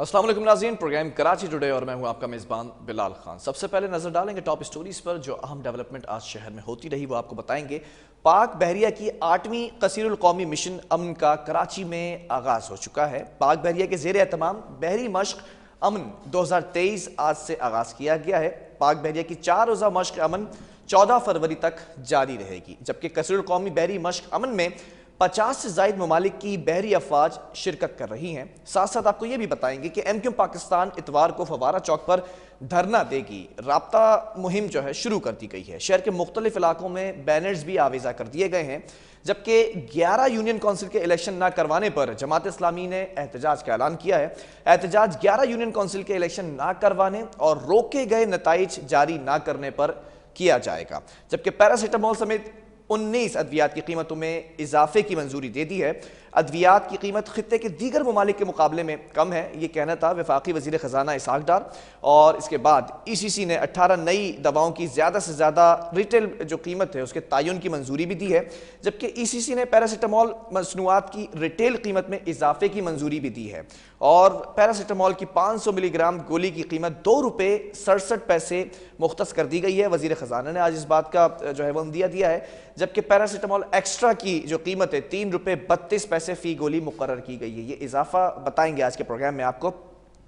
अस्सलाम वालेकुम नाज़रीन, प्रोग्राम कराची टुडे और मैं हूं आपका मेज़बान बिलाल खान। सबसे पहले नज़र डालेंगे टॉप स्टोरीज पर जो अहम डेवलपमेंट आज शहर में होती रही, वो आपको बताएंगे। पाक बहरिया की 8वीं कसीरुल कौमी मिशन अमन का कराची में आगाज़ हो चुका है। पाक बहरिया के ज़ेर एहतमाम बहरी मश्क अमन 2023 आज से आगाज़ किया गया है। पाक बहरिया की 4 रोज़ा मश्क अमन 14 फरवरी तक जारी रहेगी, जबकि कसीरुल कौमी बहरी मश्क अमन में 50 से ज़ायद ममालिक की बहरी अफवाज शिरकत कर रही हैं। साथ साथ आपको यह भी बताएंगे कि MQ पाकिस्तान इतवार को फवारा चौक पर धरना देगी। राब्ता मुहिम जो है शुरू कर दी गई है। शहर के मुख्तलिफ इलाकों में बैनर्स भी आवेजा कर दिए गए हैं, जबकि 11 यूनियन काउंसिल के इलेक्शन न करवाने पर जमात इस्लामी ने एहतजाज का ऐलान किया है। एहतजाज 11 यूनियन काउंसिल के इलेक्शन न करवाने और रोके गए नताइज जारी न करने पर किया जाएगा, जबकि पैरासीटामोल समेत 19 अद्वियात की कीमतों में इजाफे की मंजूरी दे दी है। अद्वियात की कीमत खित्ते के दीगर ममालिक के मुकाबले में कम है, ये कहना था वफाकी वजीर खजाना इसहाक डार। और इसके बाद ECC ने 18 नई दवाओं की ज़्यादा से ज़्यादा रिटेल जो कीमत है उसके तयन की मंजूरी भी दी है, जबकि ECC ने पैरासीटामोल मसनूआत की रिटेल कीमत में इजाफे की मंजूरी भी दी है। और पैरासीटामोल की 500 मिलीग्राम गोली की कीमत ₹2.67 मुख्तस कर दी गई है। वजीर खजाना ने आज इस बात का जो है वो अंदिया दिया है, जबकि पैरासीटामोल एक्स्ट्रा की जो कीमत है ₹3.32 फी गोली मुकर्रर की गई है। ये इजाफा बताएंगे आज के प्रोग्राम में आपको।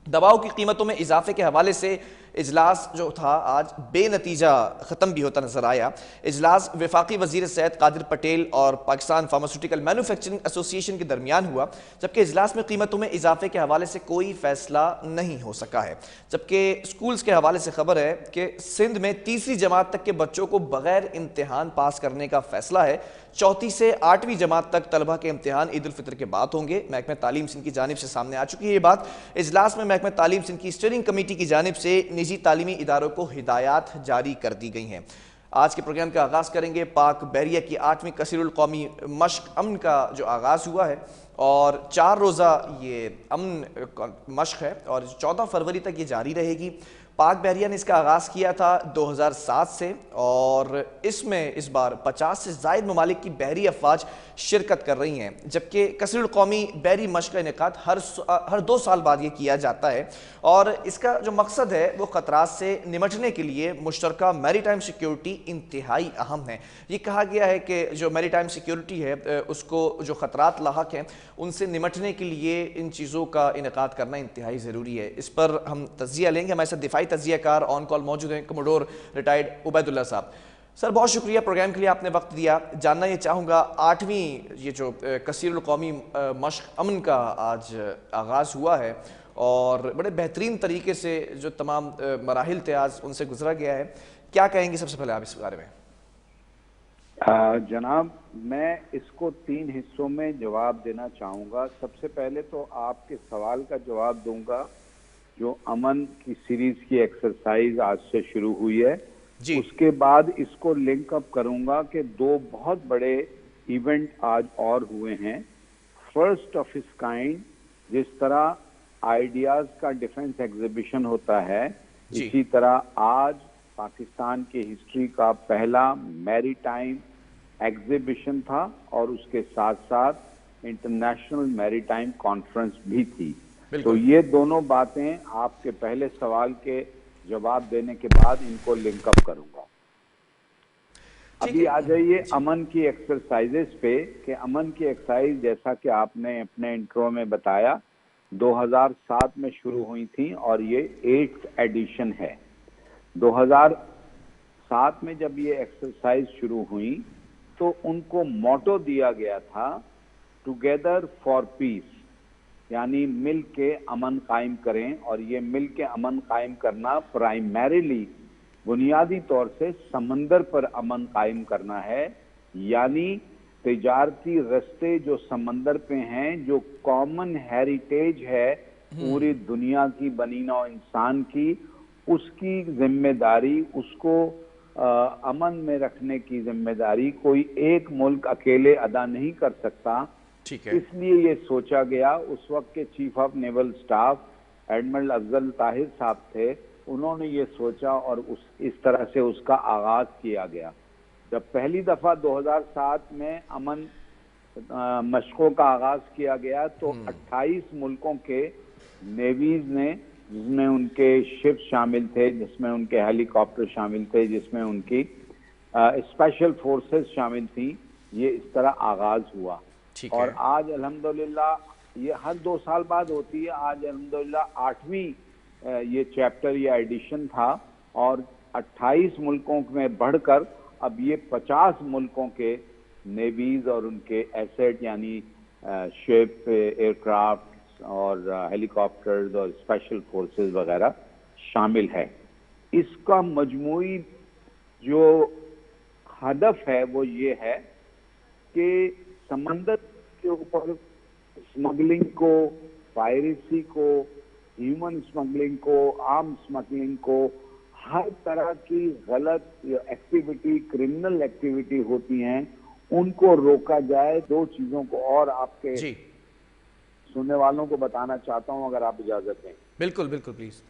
दवाओं की कीमतों में इजाफे के हवाले से इजलास जो था आज बेनतीजा ख़त्म भी होता नजर आया। इजलास वफाकी वजीर सेहत कादिर पटेल और पाकिस्तान फार्मास्यूटिकल मैन्युफैक्चरिंग एसोसिएशन के दरमियान हुआ, जबकि इजलास में कीमतों में इजाफे के हवाले से कोई फैसला नहीं हो सका है। जबकि स्कूल्स के हवाले से खबर है कि सिंध में तीसरी जमात तक के बच्चों को बगैर इम्तिहान पास करने का फैसला है। चौथी से 8वीं जमात तक तलबा के इम्तिहान ईद उल फितर के बाद होंगे। महकमा तालीम सिंध की जानिब से सामने आ चुकी है ये बात। इजलास में महकमा तालीम सिंध की स्टीयरिंग कमेटी की जानिब से निजी तालीमी इदारों को हिदायत जारी कर दी गई हैं। आज के प्रोग्राम का आगाज़ करेंगे। पाक बहरिया की 8वीं कसीरुल कौमी मश्क अमन का जो आगाज़ हुआ है और 4 रोज़ा ये अमन मश्क है और 14 फरवरी तक ये जारी रहेगी। पाक बहरिया ने इसका आगाज़ किया था 2007 से और इसमें इस बार 50 से ज़ायद ममालिक की बहरी अफवाज शिरकत कर रही हैं, जबकि कसीरुल कौमी बहरी मश्क का इनेकाद हर 2 साल बाद ये किया जाता है। और इसका जो मकसद है वो ख़तरात से निमटने के लिए मुश्तरका मैरीटाइम सिक्योरिटी इंतहाई अहम है। ये कहा गया है कि जो मैरीटाइम सिक्योरिटी है उसको जो ख़तरात लाहक हैं उनसे निमटने के लिए इन चीज़ों का इनेकाद करना इंतहाई ज़रूरी है। इस पर हम तज्जिया लेंगे। हमारे साथ दिफाई तज्जियाकार ऑन कॉल मौजूद हैं कमोडोर रिटायर्ड उबैदुल्ला साहब। सर बहुत शुक्रिया प्रोग्राम के लिए आपने वक्त दिया। जानना ये चाहूँगा 8वीं ये जो कसीरुल कौमी मश्क अमन का आज आगाज़ हुआ है और बड़े बेहतरीन तरीके से जो तमाम मराहिल थे आज उनसे गुजरा गया है, क्या कहेंगे सबसे पहले आप इस बारे में? जनाब, मैं इसको 3 हिस्सों में जवाब देना चाहूँगा। सबसे पहले तो आपके सवाल का जवाब दूंगा जो अमन की सीरीज की एक्सरसाइज आज से शुरू हुई है जी। उसके बाद इसको लिंक अप करूंगा कि 2 बहुत बड़े इवेंट आज और हुए हैं। फर्स्ट ऑफ इस काइंड, जिस तरह आइडियाज का डिफेंस एग्जीबिशन होता है, इसी तरह आज पाकिस्तान की हिस्ट्री का पहला मैरीटाइम एग्जीबिशन था और उसके साथ साथ इंटरनेशनल मैरीटाइम कॉन्फ्रेंस भी थी। तो ये दोनों बातें आपके पहले सवाल के जवाब देने के बाद इनको लिंकअप करूंगा। अभी आ जाइए अमन की एक्सरसाइजेस पे कि अमन की एक्सरसाइज जैसा कि आपने अपने इंट्रो में बताया 2007 में शुरू हुई थी और ये 8th एडिशन है। 2007 में जब ये एक्सरसाइज शुरू हुई तो उनको मोटो दिया गया था टुगेदर फॉर पीस, यानी मिल के अमन कायम करें। और ये मिल के अमन कायम करना प्राइमरीली बुनियादी तौर से समंदर पर अमन कायम करना है, यानी तिजारती रास्ते जो समंदर पे हैं, जो कॉमन हेरिटेज है पूरी दुनिया की बनी नौ इंसान की, उसकी जिम्मेदारी, उसको अमन में रखने की जिम्मेदारी कोई एक मुल्क अकेले अदा नहीं कर सकता। इसलिए ये सोचा गया, उस वक्त के chief of naval staff admiral Afzal Tahir साहब थे, उन्होंने ये सोचा और इस तरह से उसका आगाज किया गया। जब पहली दफा 2007 में अमन मशकों का आगाज किया गया तो 28 मुल्कों के नेवीज ने, जिसमें उनके शिप शामिल थे, जिसमें उनके हेलीकॉप्टर शामिल थे, जिसमें उनकी स्पेशल फोर्सेस शामिल थी, ये इस तरह आगाज हुआ। ठीक और है। आज अल्हम्दुलिल्लाह ये हर 2 साल बाद होती है। आज अल्हम्दुलिल्लाह 8वीं ये चैप्टर या एडिशन था, और 28 मुल्कों में बढ़कर अब ये 50 मुल्कों के नेवीज और उनके एसेट यानी शिप, एयरक्राफ्ट और हेलीकॉप्टर्स और स्पेशल फोर्सेस वगैरह शामिल है। इसका मजमूई जो हदफ है वो ये है कि समंदर के ऊपर स्मगलिंग को, पायरेसी को, ह्यूमन स्मगलिंग को, आर्म स्मगलिंग को, हर तरह की गलत एक्टिविटी, क्रिमिनल एक्टिविटी होती हैं, उनको रोका जाए। 2 चीजों को और आपके जी सुनने वालों को बताना चाहता हूं, अगर आप इजाजत दें। बिल्कुल बिल्कुल प्लीज।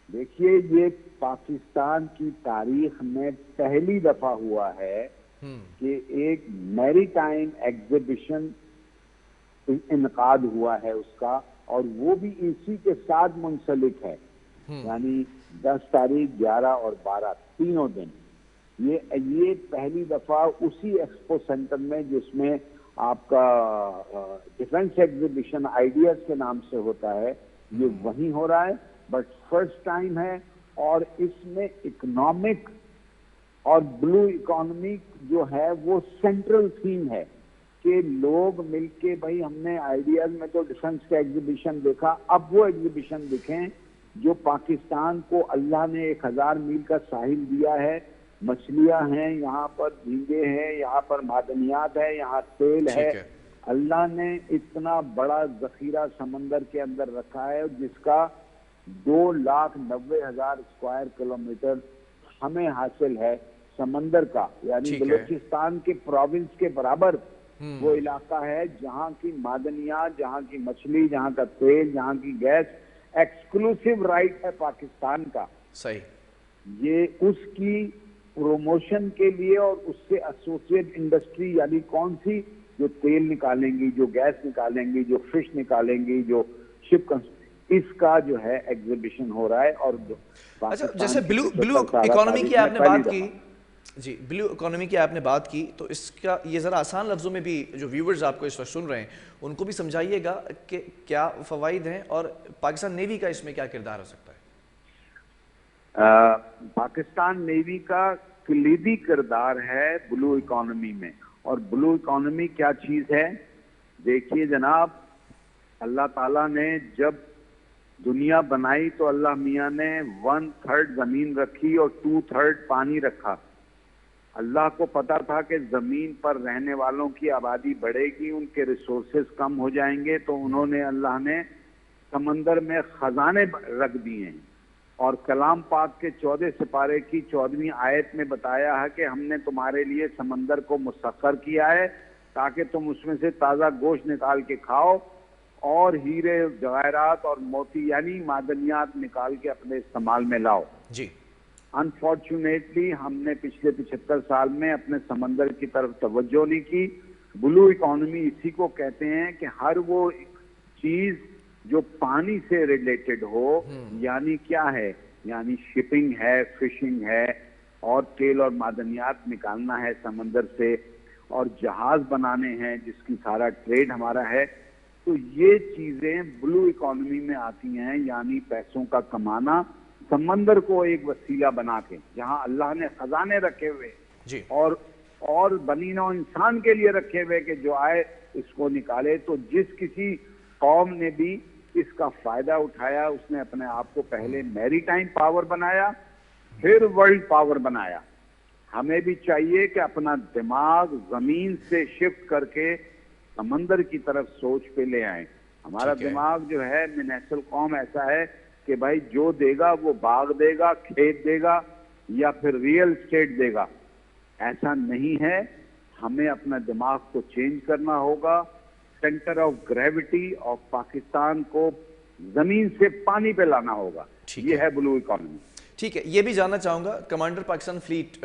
देखिए, ये पाकिस्तान की तारीख में पहली दफा हुआ है कि एक मैरीटाइम एग्जीबिशन इनकाद हुआ है उसका, और वो भी इसी के साथ मुंसलिक है, यानी 10 तारीख, 11 और 12 तीनों दिन। ये पहली दफा उसी एक्सपो सेंटर में, जिसमें आपका डिफेंस एग्जीबिशन आइडियाज के नाम से होता है, ये वहीं हो रहा है। बट फर्स्ट टाइम है, और इसमें इकोनॉमिक और ब्लू इकोनॉमी जो है वो सेंट्रल थीम है कि लोग मिलके, भाई हमने आइडियाज में तो डिफेंस का एग्जीबिशन देखा, अब वो एग्जीबिशन दिखें जो पाकिस्तान को अल्लाह ने 1000 मील का साहिल दिया है, मछलियां हैं यहाँ पर, झींगे हैं यहाँ पर, मादनियात है यहाँ, तेल है। अल्लाह ने इतना बड़ा जखीरा समंदर के अंदर रखा है, जिसका 2,90,000 स्क्वायर किलोमीटर हमें हासिल है समंदर का, यानी बलूचिस्तान के प्रोविंस के बराबर वो इलाका है, जहाँ की मादनियात, जहाँ की मछली, जहाँ का तेल, जहाँ की गैस एक्सक्लूसिव राइट है पाकिस्तान का। सही। ये उसकी प्रमोशन के लिए और उससे एसोसिएट इंडस्ट्री, यानी कौन सी, जो तेल निकालेंगी, जो गैस निकालेंगी, जो फिश निकालेंगी, जो शिप, इसका जो है एग्जीबिशन हो रहा है। और अच्छा, जैसे ब्लू इकोनॉमी की आपने बात की, जी ब्लू इकोनॉमी की आपने बात की, तो इसका ये ज़रा आसान लफ्ज़ों में भी जो व्यूवर्स आपको इस वक्त सुन रहे हैं उनको भी समझाइएगा कि क्या फ़वाइद हैं और पाकिस्तान नेवी का इसमें क्या किरदार हो सकता है। पाकिस्तान नेवी का कलीदी किरदार है ब्लू इकोनॉमी में। और ब्लू इकोनॉमी क्या चीज़ है? देखिए जनाब, अल्लाह ताला ने जब दुनिया बनाई तो अल्लाह मियाँ ने 1/3 जमीन रखी और 2/3 पानी रखा। अल्लाह को पता था कि जमीन पर रहने वालों की आबादी बढ़ेगी, उनके रिसोर्सेज कम हो जाएंगे, तो उन्होंने, अल्लाह ने समंदर में खजाने रख दिए हैं। और कलाम पाक के 14 सिपारे की 14वीं आयत में बताया है कि हमने तुम्हारे लिए समंदर को मुसख्खर किया है ताकि तुम उसमें से ताज़ा गोश्त निकाल के खाओ और हीरे, जवाहरात और मोती यानी मादनियात निकाल के अपने इस्तेमाल में लाओ। जी। अनफॉर्चुनेटली हमने पिछले 75 साल में अपने समंदर की तरफ तवज्जो नहीं की। ब्लू इकोनॉमी इसी को कहते हैं कि हर वो चीज जो पानी से रिलेटेड हो, यानी क्या है, यानी शिपिंग है, फिशिंग है, और तेल और मादनियात निकालना है समंदर से, और जहाज बनाने हैं जिसकी सारा ट्रेड हमारा है। तो ये चीजें ब्लू इकोनॉमी में आती हैं, यानी पैसों का कमाना समंदर को एक वसीला बना के, जहां अल्लाह ने खजाने रखे हुए जी। और बनी नौ इंसान के लिए रखे हुए कि जो आए इसको निकाले। तो जिस किसी कौम ने भी इसका फायदा उठाया, उसने अपने आप को पहले मैरीटाइम पावर बनाया, फिर वर्ल्ड पावर बनाया। हमें भी चाहिए कि अपना दिमाग जमीन से शिफ्ट करके समंदर की तरफ सोच पे ले आए। हमारा दिमाग जो है मिनेसल कौम ऐसा है कि भाई जो देगा वो बाग देगा, खेत देगा या फिर रियल एस्टेट देगा। ऐसा नहीं है, हमें अपना दिमाग को चेंज करना होगा। Centre of gravity of Pakistan को जमीन से पानी पे लाना होगा। ये है ब्लू इकोनॉमी। ठीक है, ये भी जानना चाहूंगा, commander Pakistan fleet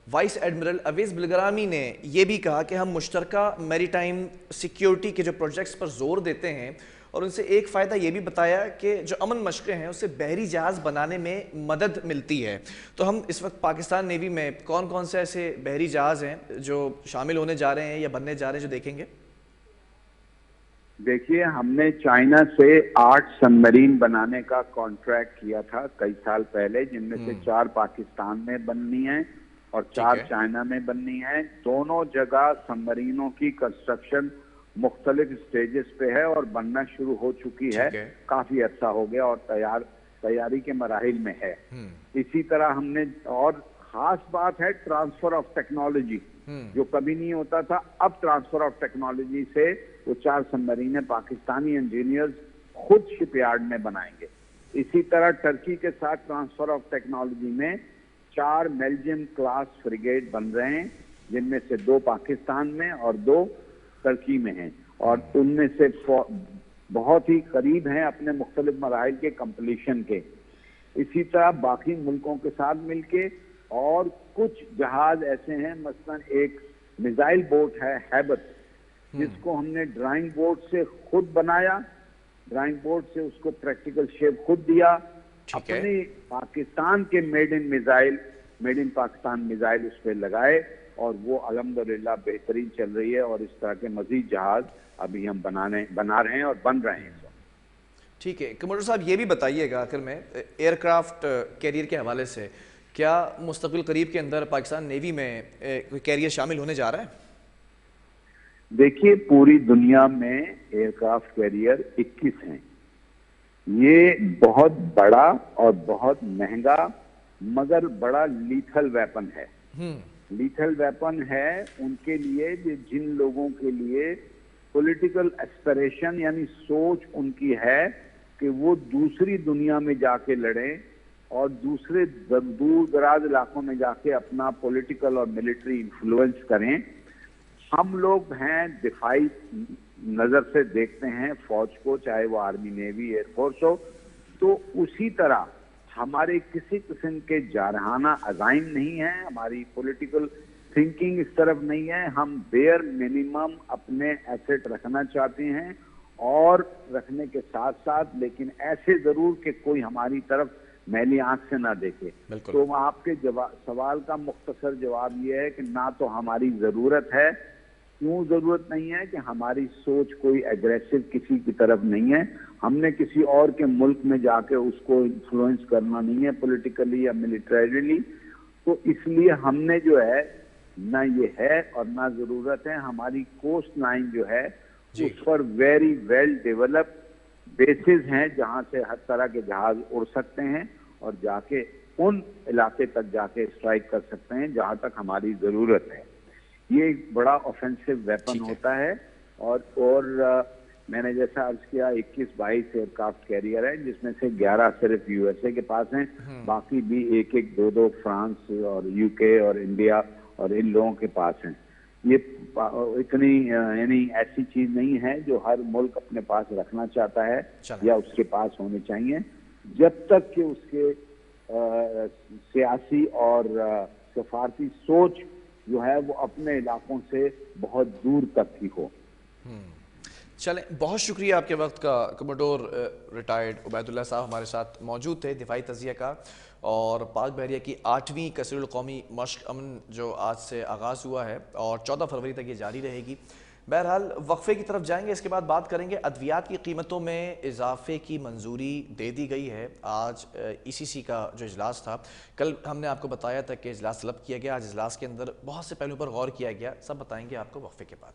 vice admiral Awez Bilgrami ने यह भी कहा कि हम मुश्तरका मैरीटाइम सिक्योरिटी के जो प्रोजेक्ट्स पर जोर देते हैं और उनसे एक फ़ायदा ये भी बताया कि जो अमन मशक़ें हैं उससे बहरी जहाज़ बनाने में मदद मिलती है। तो हम इस वक्त पाकिस्तान नेवी में कौन कौन से ऐसे बहरी जहाज़ हैं जो शामिल होने जा रहे हैं या बनने जा रहे हैं, जो देखेंगे? देखिए, हमने चाइना से 8 सबमरीन बनाने का कॉन्ट्रैक्ट किया था कई साल पहले, जिनमें से 4 पाकिस्तान में बननी है और 4 चाइना में बननी है। दोनों जगह सबमरीनों की कंस्ट्रक्शन मुख्तलिफ स्टेजेस पे है और बनना शुरू हो चुकी है। काफी अच्छा हो गया और तैयारी के मराहिल में है। इसी तरह हमने, और खास बात है ट्रांसफर ऑफ टेक्नोलॉजी, जो कभी नहीं होता था। अब ट्रांसफर ऑफ टेक्नोलॉजी से वो 4 सबमरीनें पाकिस्तानी इंजीनियर्स खुद शिपयार्ड में बनाएंगे। इसी तरह टर्की के साथ ट्रांसफर ऑफ टेक्नोलॉजी में 4 बेल्जियम क्लास फ्रिगेट बन रहे हैं, जिनमें से 2 पाकिस्तान में और 2 टर्की में हैं, और उनमें से बहुत ही करीब हैं अपने मुख्तलिफ मराहिल के कंप्लीशन के। इसी तरह बाकी मुल्कों के साथ मिलके और कुछ जहाज ऐसे हैं, मसलन एक मिसाइल बोट है हैबत, जिसको हमने ड्राइंग बोर्ड से खुद बनाया, ड्राइंग बोर्ड से उसको प्रैक्टिकल शेप खुद दिया, अपने पाकिस्तान के मेड इन पाकिस्तान मिसाइल उस पर लगाए, और वो अल्हम्दुलिल्लाह बेहतरीन चल रही है। और इस तरह के मजीद जहाज अभी हम बना रहे हैं और बन रहे हैं। ठीक है कमोडोर साहब, ये भी बताइएगा आखिर में एयरक्राफ्ट कैरियर के हवाले से, क्या मुस्तक़बिल करीब के अंदर पाकिस्तान नेवी में कोई कैरियर शामिल होने जा रहा है? देखिए, पूरी दुनिया में एयरक्राफ्ट कैरियर 21 हैं। ये बहुत बड़ा और बहुत महंगा मगर बड़ा लीथल वेपन है। लीथल वेपन है उनके लिए जिन लोगों के लिए पॉलिटिकल एस्पिरेशन यानी सोच उनकी है कि वो दूसरी दुनिया में जाके लड़ें और दूसरे दूर दराज इलाकों में जाके अपना पॉलिटिकल और मिलिट्री इन्फ्लुएंस करें। हम लोग हैं दिफाई नजर से देखते हैं फौज को, चाहे वो आर्मी नेवी एयरफोर्स हो, तो उसी तरह हमारे किसी किस्म के जारहाना अज़ाइम नहीं है, हमारी पॉलिटिकल थिंकिंग इस तरफ नहीं है। हम बेयर मिनिमम अपने एसेट रखना चाहते हैं और रखने के साथ साथ लेकिन ऐसे जरूर कि कोई हमारी तरफ मैली आंख से ना देखे। तो आपके सवाल का मुख्तसर जवाब ये है कि ना तो हमारी जरूरत है। क्यों जरूरत नहीं है? कि हमारी सोच कोई एग्रेसिव किसी की तरफ नहीं है। हमने किसी और के मुल्क में जाके उसको इन्फ्लुएंस करना नहीं है पॉलिटिकली या मिलिटरीली। तो इसलिए हमने जो है ना ये है और ना जरूरत है। हमारी कोस्ट लाइन जो है उस पर वेरी वेल डेवलप्ड बेसिस हैं जहां से हर तरह के जहाज उड़ सकते हैं और जाके उन इलाके तक जाके स्ट्राइक कर सकते हैं जहां तक हमारी जरूरत है। ये एक बड़ा ऑफेंसिव वेपन होता है। और मैंने जैसा अर्ज किया 21-22 एयरक्राफ्ट कैरियर है, जिसमें से 11 सिर्फ यूएसए के पास हैं, बाकी भी 1-1, 2-2 फ्रांस और यूके और इंडिया और इन लोगों के पास हैं। ये इतनी यानी ऐसी चीज नहीं है जो हर मुल्क अपने पास रखना चाहता है या उसके पास होने चाहिए, जब तक कि उसके सियासी और सफारती सोच जो है वो अपने इलाकों से बहुत दूर तक की हो। चलें, बहुत शुक्रिया आपके वक्त का। कमोडोर रिटायर्ड उबैदुल्ला साहब हमारे साथ मौजूद थे। दिफाई तज़िया का और पाक बहरिया की 8वीं कसीरुल कौमी मश्क अमन जो आज से आगाज़ हुआ है और 14 फरवरी तक ये जारी रहेगी। बहरहाल वक्फे की तरफ जाएंगे, इसके बाद बात करेंगे। अद्वियात की कीमतों में इजाफे की मंजूरी दे दी गई है। आज ECC का जो इजलास था, कल हमने आपको बताया था कि इजलास तलब किया गया। आज इजलास के अंदर बहुत से पहलुओं पर गौर किया गया। सब बताएंगे आपको वक्फे के बाद।